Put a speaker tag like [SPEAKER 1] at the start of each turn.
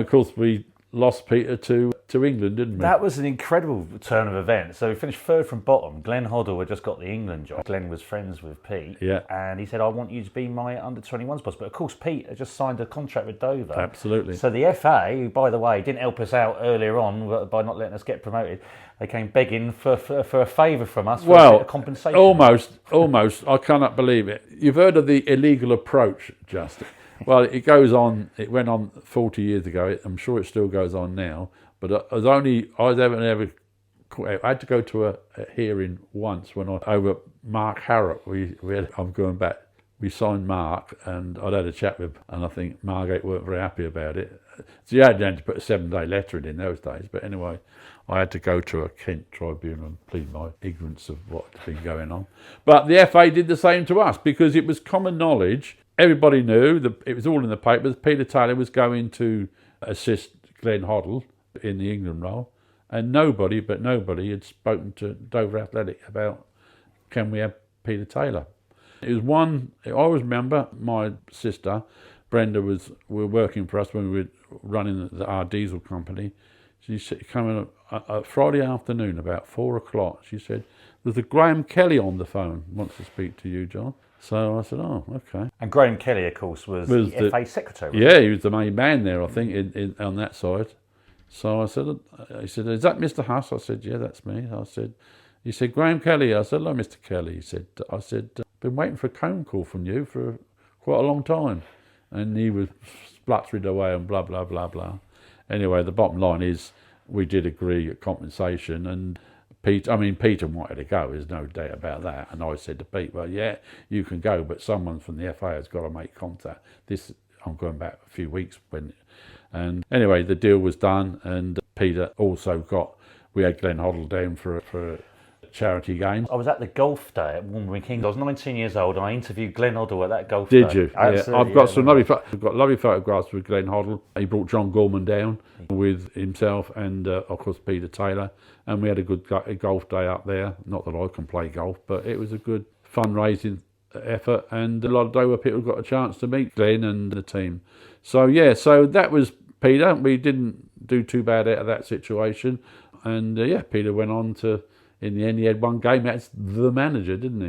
[SPEAKER 1] Of course, we lost Peter to England, didn't we?
[SPEAKER 2] That was an incredible turn of events. So we finished third from bottom. Glenn Hoddle had just got the England job. Glenn was friends with Pete.
[SPEAKER 1] Yeah.
[SPEAKER 2] And he said, I want you to be my under-21s boss. But of course, Pete had just signed a contract with Dover.
[SPEAKER 1] Absolutely.
[SPEAKER 2] So the FA, who, by the way, didn't help us out earlier on by not letting us get promoted, they came begging for a favour from us for a bit of compensation.
[SPEAKER 1] Almost. I cannot believe it. You've heard of the illegal approach, Justin. Well, it goes on. It went on 40 years ago. I'm sure it still goes on now. But I had to go to a hearing once when over Mark Harrop. I'm going back. We signed Mark, and I'd had a chat with him, and I think Margate weren't very happy about it. So you had to put a 7-day letter in those days. But anyway, I had to go to a Kent tribunal and plead my ignorance of what had been going on. But the FA did the same to us because it was common knowledge. Everybody knew, it was all in the papers, Peter Taylor was going to assist Glenn Hoddle in the England role, and nobody had spoken to Dover Athletic about, can we have Peter Taylor? It was one, I always remember my sister, Brenda, we were working for us when we were running our diesel company. She came in a Friday afternoon about 4 o'clock. She said, there's a Graham Kelly on the phone, wants to speak to you, John. So I said, oh, okay.
[SPEAKER 2] And Graham Kelly, of course, was the FA secretary.
[SPEAKER 1] Yeah, he was the main man there, I think, on that side. So I said, he said, is that Mr. Huss? I said, yeah, that's me. He said, Graham Kelly. I said, hello, Mr. Kelly. I said, been waiting for a phone call from you for quite a long time. And he was spluttering away and blah, blah, blah, blah. Anyway, the bottom line is we did agree at compensation, and Peter wanted to go, there's no doubt about that. And I said to Pete, well, yeah, you can go, but someone from the FA has got to make contact. I'm going back a few weeks and anyway, the deal was done, and Peter also we had Glenn Hoddle down for a charity game.
[SPEAKER 2] I was at the golf day at Warming Kings. I was 19 years old, and I interviewed Glenn Hoddle at that golf day.
[SPEAKER 1] Did you? Absolutely, yeah. I've got lovely photographs with Glenn Hoddle. He brought John Gorman down with himself and, of course, Peter Taylor. And we had a good golf day up there. Not that I can play golf, but it was a good fundraising effort. And a lot of Dover people got a chance to meet Glenn and the team. So, yeah, so that was Peter. We didn't do too bad out of that situation. And, Peter went on to, in the end, he had one game as the manager, didn't he?